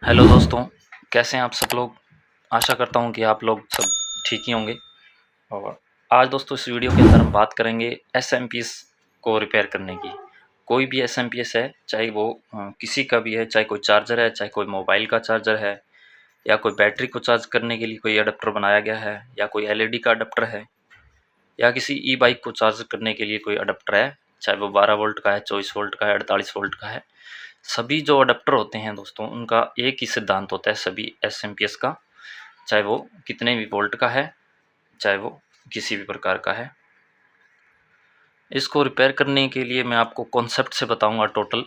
Hello दोस्तों, कैसे हैं आप सब लोग। आशा करता हूं कि आप लोग सब ठीक ही होंगे। और आज दोस्तों इस वीडियो के अंदर हम बात करेंगे एसएमपीएस को रिपेयर करने की। कोई भी एसएमपीएस है, चाहे वो किसी का भी है, चाहे कोई चार्जर है, चाहे कोई मोबाइल का चार्जर है, या कोई बैटरी को चार्ज करने के लिए कोई अडेप्टर बनाया गया है, या कोई एलईडी का अडेप्टर है, या किसी ई बाइक को चार्ज करने के लिए कोई अडेप्टर है, चाहे वो 12 वोल्ट का है, 24 वोल्ट का है, 48 वोल्ट का है। सभी जो अडेप्टर होते हैं दोस्तों, उनका एक ही सिद्धांत होता है सभी एसएमपीएस का, चाहे वो कितने भी वोल्ट का है, चाहे वो किसी भी प्रकार का है। इसको रिपेयर करने के लिए मैं आपको कॉन्सेप्ट से बताऊंगा टोटल।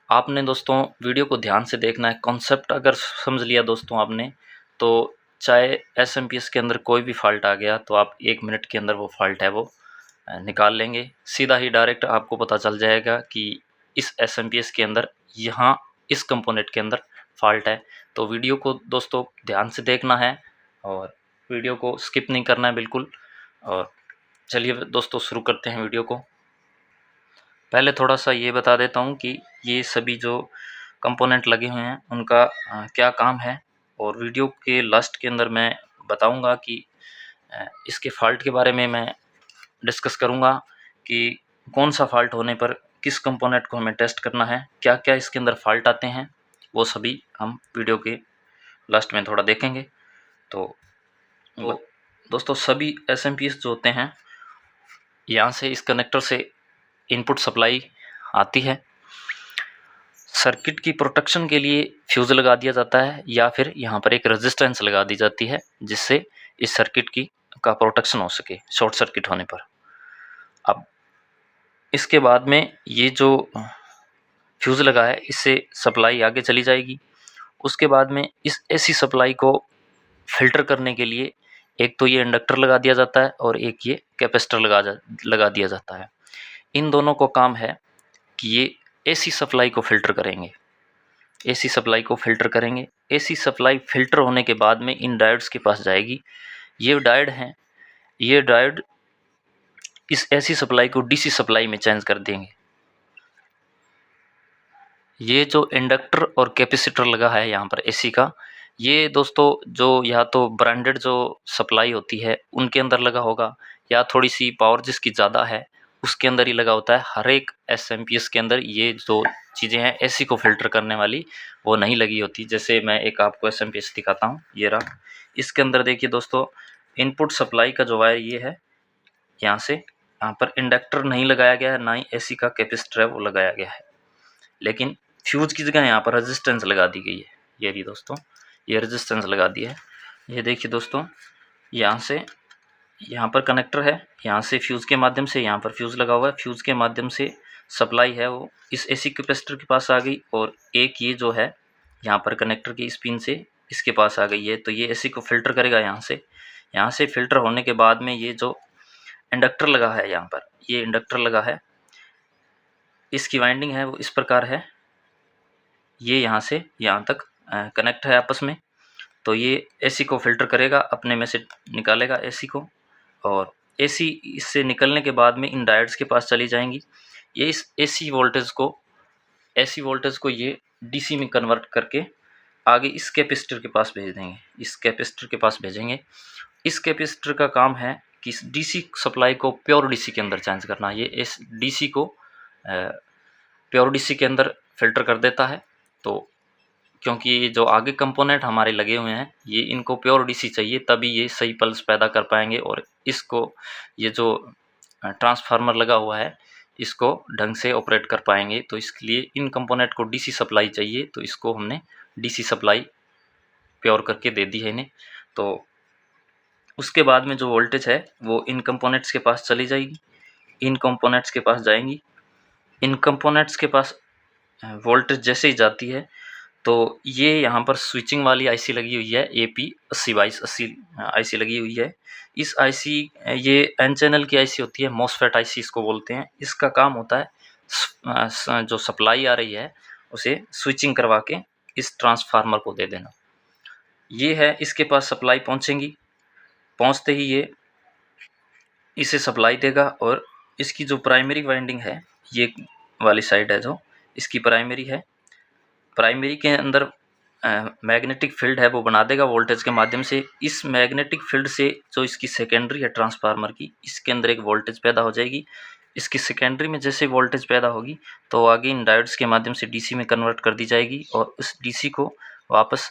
आपने दोस्तों वीडियो को ध्यान से देखना है। कॉन्सेप्ट अगर समझ लिया दोस्तों आपने, तो चाहे एसएमपीएस के अंदर कोई भी फॉल्ट आ गया तो आप 1 मिनट के अंदर वो फॉल्ट है वो निकाल लेंगे। सीधा ही डायरेक्ट आपको पता चल जाएगा कि इस एसएमपीएस के अंदर यहाँ इस कंपोनेंट के अंदर फॉल्ट है। तो वीडियो को दोस्तों ध्यान से देखना है और वीडियो को स्किप नहीं करना है बिल्कुल। और चलिए दोस्तों शुरू करते हैं वीडियो को। पहले थोड़ा सा ये बता देता हूँ कि ये सभी जो कंपोनेंट लगे हुए हैं उनका क्या काम है। और वीडियो के लास्ट के अंदर मैं बताऊँगा कि इसके फॉल्ट के बारे में मैं डिस्कस करूँगा कि कौन सा फॉल्ट होने पर किस कंपोनेंट को हमें टेस्ट करना है, क्या क्या इसके अंदर फॉल्ट आते हैं, वो सभी हम वीडियो के लास्ट में थोड़ा देखेंगे। तो दोस्तों सभी एसएमपीएस जो होते हैं, यहाँ से इस कनेक्टर से इनपुट सप्लाई आती है। सर्किट की प्रोटेक्शन के लिए फ्यूज़ लगा दिया जाता है, या फिर यहाँ पर एक रेजिस्टेंस लगा दी जाती है जिससे इस सर्किट की का प्रोटेक्शन हो सके शॉर्ट सर्किट होने पर। अब इसके बाद में ये जो फ्यूज़ लगा है, इससे सप्लाई आगे चली जाएगी। उसके बाद में इस एसी सप्लाई को फिल्टर करने के लिए एक तो ये इंडक्टर लगा दिया जाता है और एक ये कैपेसिटर लगा दिया जाता है। इन दोनों को काम है कि ये एसी सप्लाई को फिल्टर करेंगे। एसी सप्लाई को फिल्टर करेंगे। एसी सप्लाई फिल्टर होने के बाद में इन डायोड्स के पास जाएगी। ये डायोड हैं, ये डायोड इस एसी सप्लाई को डीसी सप्लाई में चेंज कर देंगे। ये जो इंडक्टर और कैपेसिटर लगा है यहाँ पर एसी का, ये दोस्तों जो या तो ब्रांडेड जो सप्लाई होती है उनके अंदर लगा होगा, या थोड़ी सी पावर जिसकी ज़्यादा है उसके अंदर ही लगा होता है। हर एक एसएमपीएस के अंदर ये जो चीज़ें हैं एसी को फिल्टर करने वाली, वो नहीं लगी होती। जैसे मैं एक आपको एसएमपीएस दिखाता हूँ, ये रहा। इसके अंदर देखिए दोस्तों, इनपुट सप्लाई का जो वायर ये है, यहाँ से यहाँ पर इंडक्टर नहीं लगाया गया है, ना ही एसी का कैपेसिटर है वो लगाया गया है, लेकिन फ्यूज की जगह यहाँ पर रेजिस्टेंस लगा दी गई है। ये भी दोस्तों, ये रेजिस्टेंस लगा दी है। ये देखिए दोस्तों, यहाँ से यहाँ पर कनेक्टर है, यहाँ से फ्यूज़ के माध्यम से यहाँ पर फ्यूज़ लगा हुआ है। फ्यूज़ के माध्यम से सप्लाई है वो इस एसी कैपेसिटर के पास आ गई, और एक ये जो है यहाँ पर कनेक्टर की इस पिन से इसके पास आ गई है। तो ये एसी को फिल्टर करेगा यहाँ से फिल्टर होने के बाद में ये जो इंडक्टर लगा है यहाँ पर, ये इंडक्टर लगा है, इसकी वाइंडिंग है वो इस प्रकार है। ये यहाँ से यहाँ तक कनेक्ट है आपस में। तो ये एसी को फिल्टर करेगा, अपने में से निकालेगा एसी को, और एसी इससे निकलने के बाद में इन डायोड्स के पास चली जाएंगी। ये इस एसी वोल्टेज को ये डीसी में कन्वर्ट करके आगे इस कैपेसिटर के पास भेज देंगे। इस कैपेसिटर के पास भेजेंगे। इस कैपेसिटर का काम है कि इस डीसी सप्लाई को प्योर डीसी के अंदर चेंज करना। ये इस डीसी को प्योर डीसी के अंदर फिल्टर कर देता है। तो क्योंकि ये जो आगे कंपोनेंट हमारे लगे हुए हैं, ये इनको प्योर डीसी चाहिए, तभी ये सही पल्स पैदा कर पाएंगे, और इसको ये जो ट्रांसफार्मर लगा हुआ है इसको ढंग से ऑपरेट कर पाएंगे। तो इसके लिए इन कंपोनेंट को डीसी सप्लाई चाहिए, तो इसको हमने डीसी सप्लाई प्योर करके दे दी है इन्हें। तो उसके बाद में जो वोल्टेज है वो इन कंपोनेंट्स के पास चली जाएगी, इन कंपोनेंट्स के पास जाएंगी। इन कंपोनेंट्स के पास वोल्टेज जैसे ही जाती है, तो ये यहाँ पर स्विचिंग वाली आईसी लगी हुई है, AP802280 आईसी लगी हुई है। इस आईसी, ये एन चैनल की आईसी होती है, मॉसफेट आईसी इसको बोलते हैं। इसका काम होता है जो सप्लाई आ रही है उसे स्विचिंग करवा के इस ट्रांसफार्मर को दे देना। ये है, इसके पास सप्लाई पहुँचेंगी, पहुँचते ही ये इसे सप्लाई देगा, और इसकी जो प्राइमरी वाइंडिंग है, ये वाली साइड है जो इसकी प्राइमरी है, प्राइमरी के अंदर मैग्नेटिक फील्ड है वो बना देगा वोल्टेज के माध्यम से। इस मैग्नेटिक फील्ड से जो इसकी सेकेंडरी है ट्रांसफार्मर की, इसके अंदर एक वोल्टेज पैदा हो जाएगी। इसकी सेकेंडरी में जैसे वोल्टेज पैदा होगी तो आगे इन डायोड्स के माध्यम से डीसी में कन्वर्ट कर दी जाएगी और उस डीसी को वापस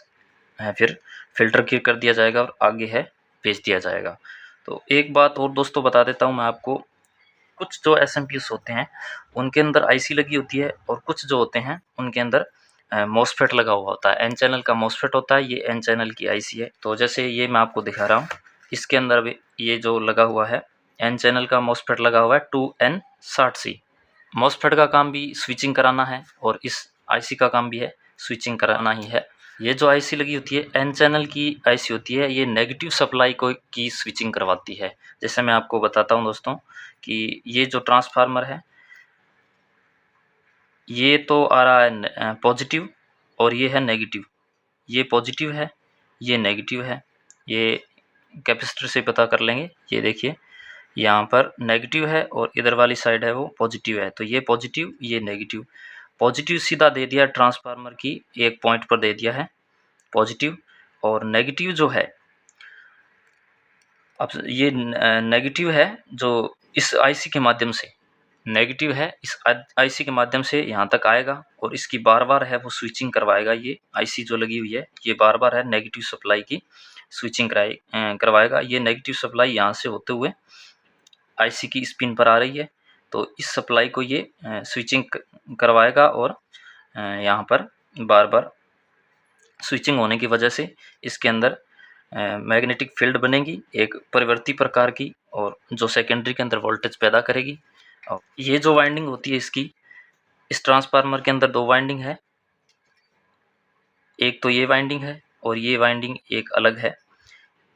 फिर फिल्टर कर दिया जाएगा और आगे है भेज दिया जाएगा। तो एक बात और दोस्तों बता देता हूँ मैं आपको, कुछ जो एसएमपीएस होते हैं उनके अंदर आईसी लगी होती है और कुछ जो होते हैं उनके अंदर मॉसफेट लगा हुआ होता है। एन चैनल का मॉसफेट होता है, ये एन चैनल की आईसी है। तो जैसे ये मैं आपको दिखा रहा हूँ, इसके अंदर भी ये जो लगा हुआ है एन चैनल का मॉसफेट लगा हुआ है 2N60C। मॉसफेट का काम भी स्विचिंग कराना है और इस आईसी का काम भी है स्विचिंग कराना ही है। ये जो आईसी लगी होती है एन चैनल की आईसी होती है, ये नेगेटिव सप्लाई को की स्विचिंग करवाती है। जैसे मैं आपको बताता हूँ दोस्तों कि ये जो ट्रांसफार्मर है ये तो आ रहा है पॉजिटिव और ये है नेगेटिव। ये पॉजिटिव है, ये नेगेटिव है। ये कैपेसिटर से पता कर लेंगे। ये देखिए यहाँ पर नेगेटिव है और इधर वाली साइड है वो पॉजिटिव है। तो ये पॉजिटिव, ये नेगेटिव। पॉजिटिव सीधा दे दिया ट्रांसफार्मर की एक पॉइंट पर दे दिया है पॉजिटिव, और नेगेटिव जो है, अब ये नेगेटिव है जो इस आईसी के माध्यम से, नेगेटिव है इस आईसी के माध्यम से यहाँ तक आएगा और इसकी बार बार है वो स्विचिंग करवाएगा। ये आईसी जो लगी हुई है ये बार बार है नेगेटिव सप्लाई की स्विचिंग करवाएगा। ये नेगेटिव सप्लाई यहाँ से होते हुए आईसी की स्पिन पर आ रही है, तो इस सप्लाई को ये स्विचिंग करवाएगा और यहाँ पर बार बार स्विचिंग होने की वजह से इसके अंदर मैग्नेटिक फील्ड बनेगी एक परिवर्ती प्रकार की, और जो सेकेंडरी के अंदर वोल्टेज पैदा करेगी। और ये जो वाइंडिंग होती है इसकी, इस ट्रांसफार्मर के अंदर दो वाइंडिंग है, एक तो ये वाइंडिंग है और ये वाइंडिंग एक अलग है।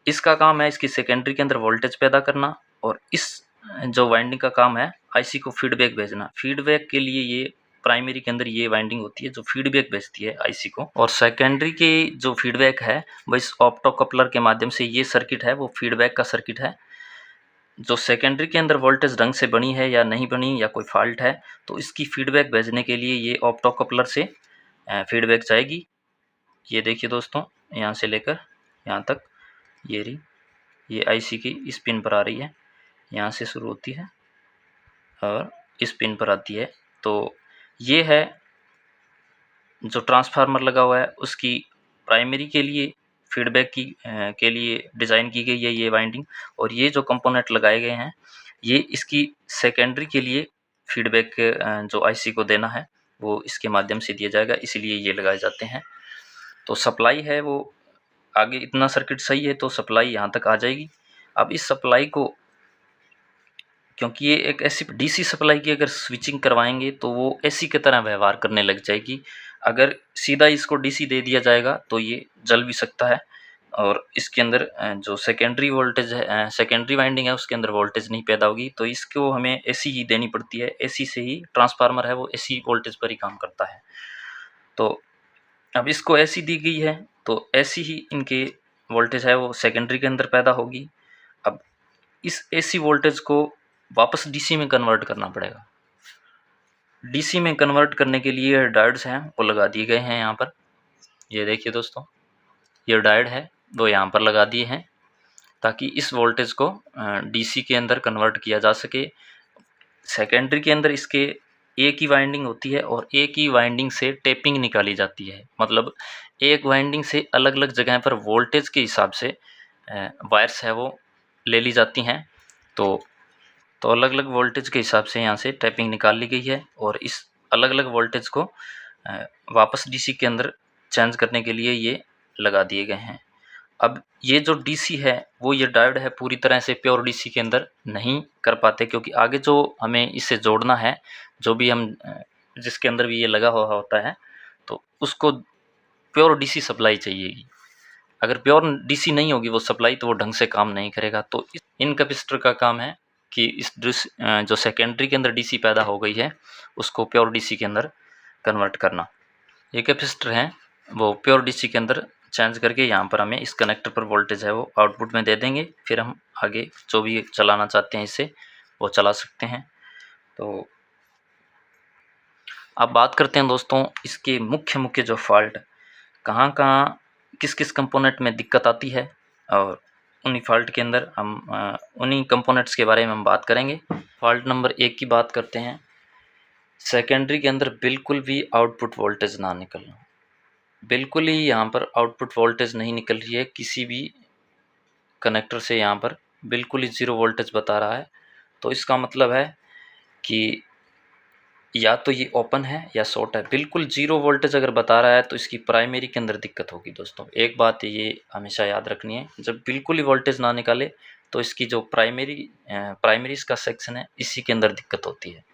इसका काम है इसकी सेकेंडरी के अंदर वोल्टेज पैदा करना, और इस जो वाइंडिंग का काम है आईसी को फीडबैक भेजना। फीडबैक के लिए ये प्राइमरी के अंदर ये वाइंडिंग होती है जो फीडबैक भेजती है आईसी को, और सेकेंडरी की जो फीडबैक है वो इस ऑप्टोकपलर के माध्यम से, ये सर्किट है वो फीडबैक का सर्किट है। जो सेकेंडरी के अंदर वोल्टेज ढंग से बनी है या नहीं बनी या कोई फॉल्ट है तो इसकी फीडबैक भेजने के लिए ये ऑप्टोकपलर से फीडबैक जाएगी। ये देखिए दोस्तों, यहाँ से लेकर यहाँ तक ये रही, ये आईसी की इस पिन पर आ रही है, यहाँ से शुरू होती है और इस पिन पर आती है। तो ये है जो ट्रांसफार्मर लगा हुआ है उसकी प्राइमरी के लिए फीडबैक की के लिए डिज़ाइन की गई है ये वाइंडिंग, और ये जो कंपोनेंट लगाए गए हैं ये इसकी सेकेंडरी के लिए फीडबैक जो आईसी को देना है वो इसके माध्यम से दिया जाएगा, इसीलिए ये लगाए जाते हैं। तो सप्लाई है वो आगे इतना सर्किट सही है तो सप्लाई यहाँ तक आ जाएगी। अब इस सप्लाई को, क्योंकि ये एक ऐसी डीसी सप्लाई की अगर स्विचिंग करवाएंगे तो वो एसी की तरह व्यवहार करने लग जाएगी। अगर सीधा इसको डीसी दे दिया जाएगा तो ये जल भी सकता है, और इसके अंदर जो सेकेंडरी वोल्टेज है, सेकेंडरी वाइंडिंग है उसके अंदर वोल्टेज नहीं पैदा होगी। तो इसको हमें एसी ही देनी पड़ती है, एसी से ही ट्रांसफार्मर है वो एसी वोल्टेज पर ही काम करता है। तो अब इसको एसी दी गई है तो एसी ही इनके वोल्टेज है वो सेकेंडरी के अंदर पैदा होगी। अब इस एसी वोल्टेज को वापस डीसी में कन्वर्ट करना पड़ेगा। डीसी में कन्वर्ट करने के लिए डायोड्स हैं वो लगा दिए गए हैं यहाँ पर। ये देखिए दोस्तों, ये डायोड है वो यहाँ पर लगा दिए हैं ताकि इस वोल्टेज को डीसी के अंदर कन्वर्ट किया जा सके। सेकेंडरी के अंदर इसके एक ही वाइंडिंग होती है और एक ही वाइंडिंग से टेपिंग निकाली जाती है, मतलब एक वाइंडिंग से अलग अलग जगह पर वोल्टेज के हिसाब से वायर्स है वो ले ली जाती हैं। तो अलग अलग वोल्टेज के हिसाब से यहाँ से टैपिंग निकाल ली गई है और इस अलग अलग वोल्टेज को वापस डीसी के अंदर चेंज करने के लिए ये लगा दिए गए हैं। अब ये जो डीसी है वो ये डायोड है पूरी तरह से प्योर डीसी के अंदर नहीं कर पाते, क्योंकि आगे जो हमें इससे जोड़ना है, जो भी हम जिसके अंदर भी ये लगा हुआ होता है तो उसको प्योर डीसी सप्लाई चाहिएगी। अगर प्योर डीसी नहीं होगी वो सप्लाई तो वो ढंग से काम नहीं करेगा। तो इन कैपेसिटर का काम है कि इस जो सेकेंडरी के अंदर डीसी पैदा हो गई है उसको प्योर डीसी के अंदर कन्वर्ट करना। ये कैपेसिटर हैं वो प्योर डीसी के अंदर चेंज करके यहाँ पर हमें इस कनेक्टर पर वोल्टेज है वो आउटपुट में दे देंगे, फिर हम आगे जो भी चलाना चाहते हैं इसे वो चला सकते हैं। तो अब बात करते हैं दोस्तों इसके मुख्य जो फॉल्ट कहाँ कहाँ किस किस कंपोनेंट में दिक्कत आती है, और उन्हीं फॉल्ट के अंदर हम उन्हीं कंपोनेंट्स के बारे में हम बात करेंगे। फॉल्ट नंबर 1 की बात करते हैं। सेकेंडरी के अंदर बिल्कुल भी आउटपुट वोल्टेज ना निकलना, बिल्कुल ही यहाँ पर आउटपुट वोल्टेज नहीं निकल रही है किसी भी कनेक्टर से, यहाँ पर बिल्कुल ही 0 वोल्टेज बता रहा है। तो इसका मतलब है कि या तो ये ओपन है या शॉर्ट है। बिल्कुल 0 वोल्टेज अगर बता रहा है तो इसकी प्राइमरी के अंदर दिक्कत होगी दोस्तों। एक बात ये हमेशा याद रखनी है, जब बिल्कुल ही वोल्टेज ना निकाले तो इसकी जो प्राइमरी इसका सेक्शन है इसी के अंदर दिक्कत होती है।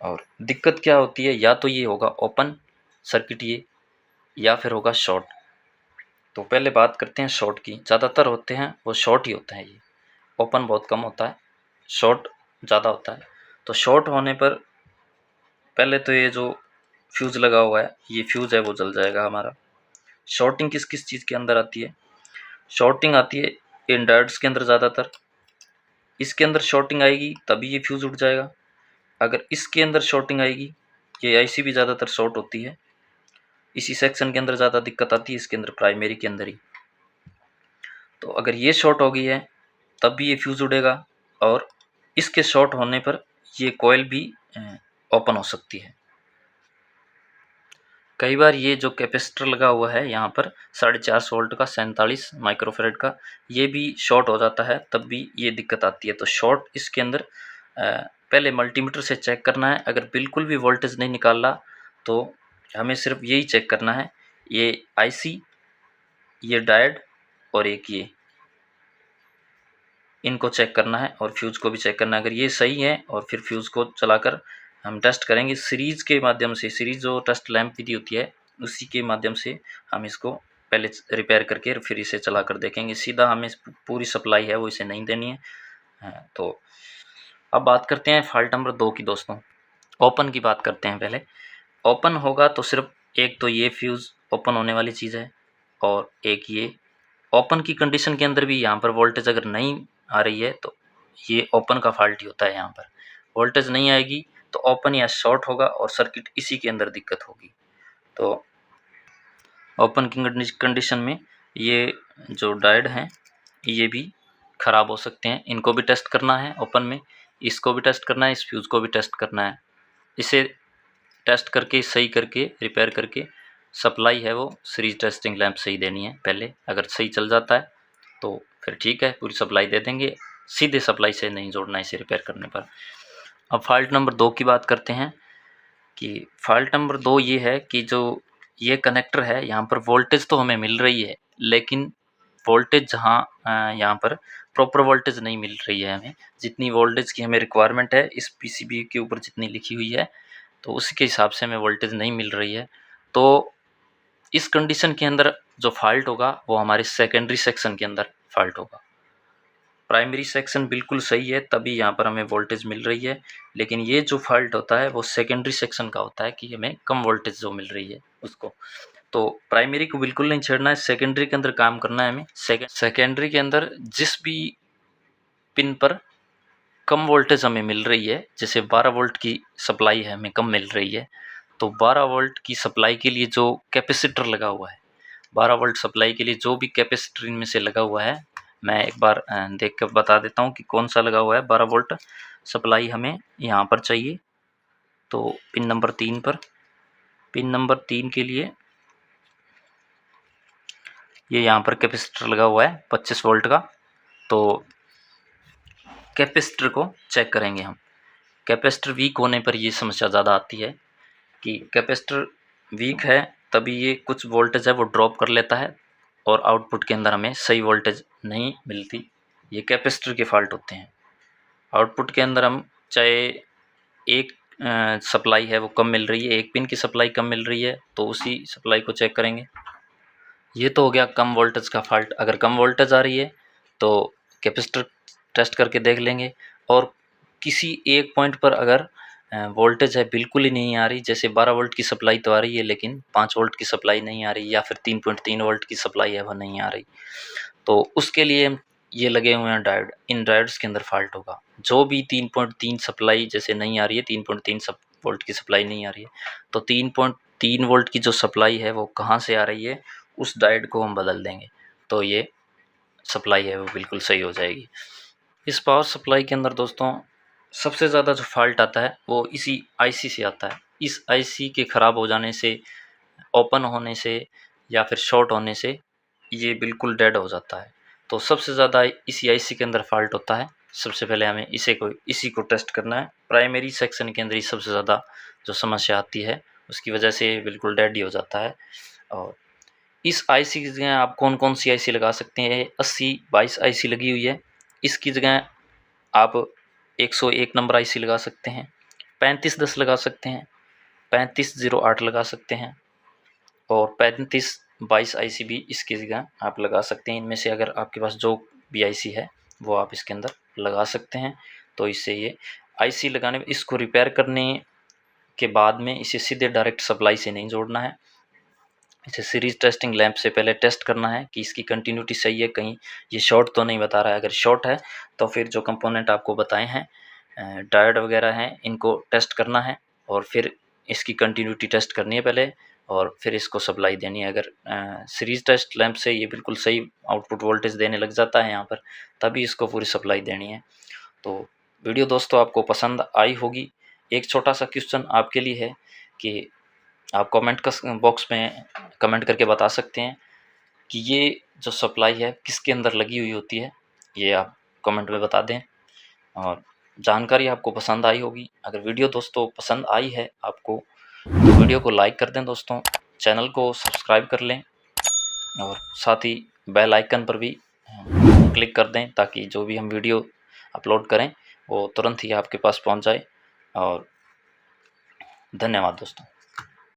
और दिक्कत क्या होती है, या तो ये होगा ओपन सर्किट ये, या फिर होगा शॉर्ट। तो पहले बात करते हैं शॉर्ट की। ज़्यादातर होते हैं वो शॉर्ट ही होता है, ये ओपन बहुत कम होता है, शॉर्ट ज़्यादा होता है। तो शॉर्ट होने पर पहले तो ये जो फ्यूज़ लगा हुआ है, ये फ्यूज़ है वो जल जाएगा हमारा। शॉर्टिंग किस किस चीज़ के अंदर आती है? शॉर्टिंग आती है इन डायोड्स के अंदर ज़्यादातर। इसके अंदर शॉर्टिंग आएगी तभी ये फ्यूज़ उठ जाएगा। अगर इसके अंदर शॉर्टिंग आएगी, ये आईसी भी ज़्यादातर शॉर्ट होती है, इसी सेक्शन के अंदर ज़्यादा दिक्कत आती है, इसके अंदर प्राइमरी के अंदर ही। तो अगर ये शॉर्ट हो गई है तब भी ये फ्यूज़ उड़ेगा, और इसके शॉर्ट होने पर ये कॉइल भी ओपन हो सकती है। कई बार ये जो कैपेसिटर लगा हुआ है यहाँ पर 450 वोल्ट का 47 माइक्रोफेरेड का, ये भी शॉर्ट हो जाता है तब भी ये दिक्कत आती है। तो शॉर्ट इसके अंदर पहले मल्टीमीटर से चेक करना है। अगर बिल्कुल भी वोल्टेज नहीं निकाल रहा तो हमें सिर्फ यही चेक करना है, ये आईसी, ये डायोड और एक ये, इनको चेक करना है और फ्यूज़ को भी चेक करना है। अगर ये सही है और फिर फ्यूज़ को चलाकर हम टेस्ट करेंगे सीरीज़ के माध्यम से। सीरीज़ जो टेस्ट लैंप विधि होती है उसी के माध्यम से हम इसको पहले रिपेयर करके फिर इसे चलाकर देखेंगे। सीधा हमें पूरी सप्लाई है वो इसे नहीं देनी है। तो अब बात करते हैं फॉल्ट नंबर 2 की दोस्तों। ओपन की बात करते हैं पहले। ओपन होगा तो सिर्फ एक तो ये फ्यूज़ ओपन होने वाली चीज़ है, और एक ये। ओपन की कंडीशन के अंदर भी यहाँ पर वोल्टेज अगर नहीं आ रही है तो ये ओपन का फॉल्ट ही होता है। यहाँ पर वोल्टेज नहीं आएगी तो ओपन या शॉर्ट होगा और सर्किट इसी के अंदर दिक्कत होगी। तो ओपन की कंडीशन में ये जो डायोड हैं ये भी ख़राब हो सकते हैं, इनको भी टेस्ट करना है ओपन में, इसको भी टेस्ट करना है, इस फ्यूज़ को भी टेस्ट करना है। इसे टेस्ट करके सही करके रिपेयर करके सप्लाई है वो सीरीज टेस्टिंग लैंप से ही देनी है पहले। अगर सही चल जाता है तो फिर ठीक है, पूरी सप्लाई दे देंगे, सीधे सप्लाई से नहीं जोड़ना इसे रिपेयर करने पर। अब फॉल्ट नंबर 2 की बात करते हैं कि फॉल्ट नंबर 2 ये है कि जो ये कनेक्टर है यहाँ पर वोल्टेज तो हमें मिल रही है, लेकिन वोल्टेज जहाँ यहाँ पर प्रॉपर वोल्टेज नहीं मिल रही है हमें। जितनी वोल्टेज की हमें रिक्वायरमेंट है इस पीसीबी के ऊपर जितनी लिखी हुई है तो उसी के हिसाब से हमें वोल्टेज नहीं मिल रही है। तो इस कंडीशन के अंदर जो फॉल्ट होगा वो हमारे सेकेंडरी सेक्शन के अंदर फॉल्ट होगा। प्राइमरी सेक्शन बिल्कुल सही है तभी यहाँ पर हमें वोल्टेज मिल रही है, लेकिन ये जो फॉल्ट होता है वो सेकेंडरी सेक्शन का होता है कि हमें कम वोल्टेज जो मिल रही है उसको। तो प्राइमरी को बिल्कुल नहीं छेड़ना है, सेकेंडरी के अंदर काम करना है हमें। सेकेंडरी के अंदर जिस भी पिन पर कम वोल्टेज हमें मिल रही है, जैसे 12 वोल्ट की सप्लाई है हमें कम मिल रही है, तो 12 वोल्ट की सप्लाई के लिए जो कैपेसिटर लगा हुआ है, 12 वोल्ट सप्लाई के लिए जो भी कैपेसिटर इनमें से लगा हुआ है, मैं एक बार देख कर बता देता हूँ कि कौन सा लगा हुआ है। 12 वोल्ट सप्लाई हमें यहाँ पर चाहिए, तो पिन नंबर 3 पर, पिन नंबर 3 के लिए ये यहाँ पर कैपेसिटर लगा हुआ है 25 वोल्ट का। तो कैपेसिटर को चेक करेंगे हम। कैपेसिटर वीक होने पर ये समस्या ज़्यादा आती है कि कैपेसिटर वीक है तभी ये कुछ वोल्टेज है वो ड्रॉप कर लेता है और आउटपुट के अंदर हमें सही वोल्टेज नहीं मिलती। ये कैपेसिटर के फॉल्ट होते हैं। आउटपुट के अंदर हम चाहे एक सप्लाई है वो कम मिल रही है, एक पिन की सप्लाई कम मिल रही है तो उसी सप्लाई को चेक करेंगे। ये तो हो गया कम वोल्टेज का फॉल्ट। अगर कम वोल्टेज आ रही है तो कैपेसिटर टेस्ट करके देख लेंगे, और किसी एक पॉइंट पर अगर वोल्टेज है बिल्कुल ही नहीं आ रही, जैसे 12 वोल्ट की सप्लाई तो आ रही है लेकिन 5 वोल्ट की सप्लाई नहीं आ रही, या फिर 3.3 वोल्ट की सप्लाई है वह नहीं आ रही, तो उसके लिए ये लगे हुए हैं डायोड, इन डायोड्स के अंदर फॉल्ट होगा। जो भी 3.3 सप्लाई जैसे नहीं आ रही है, 3.3 वोल्ट की सप्लाई नहीं आ रही है, तो 3 वोल्ट की जो सप्लाई है वो कहाँ से आ रही है, उस डायोड को हम बदल देंगे तो ये सप्लाई है वो बिल्कुल सही हो जाएगी। इस पावर सप्लाई के अंदर दोस्तों सबसे ज़्यादा जो फॉल्ट आता है वो इसी आईसी से आता है। इस आईसी के ख़राब हो जाने से, ओपन होने से या फिर शॉर्ट होने से ये बिल्कुल डेड हो जाता है। तो सबसे ज़्यादा इसी आईसी के अंदर फॉल्ट होता है। सबसे पहले हमें इसी को टेस्ट करना है। प्राइमरी सेक्शन के अंदर ही सबसे ज़्यादा जो समस्या आती है, उसकी वजह से ये बिल्कुल डेड ही हो जाता है। और इस आईसी की जगह आप कौन-कौन सी आईसी लगा सकते हैं, 8022 आईसी लगी हुई है। इसकी जगह आप 101 नंबर आईसी लगा सकते हैं, 3510 लगा सकते हैं, 3508 लगा सकते हैं और 3522 आईसी भी इसकी जगह आप लगा सकते हैं। इनमें से अगर आपके पास जो भी आईसी है वो आप इसके अंदर लगा सकते हैं। तो इससे ये आईसी लगाने इसको रिपेयर करने के बाद में इसे सीधे डायरेक्ट सप्लाई से नहीं जोड़ना है। इसे सीरीज टेस्टिंग लैंप से पहले टेस्ट करना है कि इसकी कंटिन्यूटी सही है, कहीं ये शॉर्ट तो नहीं बता रहा है। अगर शॉर्ट है तो फिर जो कंपोनेंट आपको बताए हैं डायोड वगैरह हैं, इनको टेस्ट करना है और फिर इसकी कंटिन्यूटी टेस्ट करनी है पहले और फिर इसको सप्लाई देनी है। अगर सीरीज टेस्ट लैंप से ये बिल्कुल सही आउटपुट वोल्टेज देने लग जाता है यहाँ पर, तभी इसको पूरी सप्लाई देनी है। तो वीडियो दोस्तों आपको पसंद आई होगी। एक छोटा सा क्वेश्चन आपके लिए है कि आप कमेंट बॉक्स में कमेंट करके बता सकते हैं कि ये जो सप्लाई है किसके अंदर लगी हुई होती है, ये आप कमेंट में बता दें। और जानकारी आपको पसंद आई होगी। अगर वीडियो दोस्तों पसंद आई है आपको तो वीडियो को लाइक कर दें दोस्तों, चैनल को सब्सक्राइब कर लें और साथ ही बेल आइकन पर भी क्लिक कर दें ताकि जो भी हम वीडियो अपलोड करें वो तुरंत ही आपके पास पहुंच जाए। और धन्यवाद दोस्तों।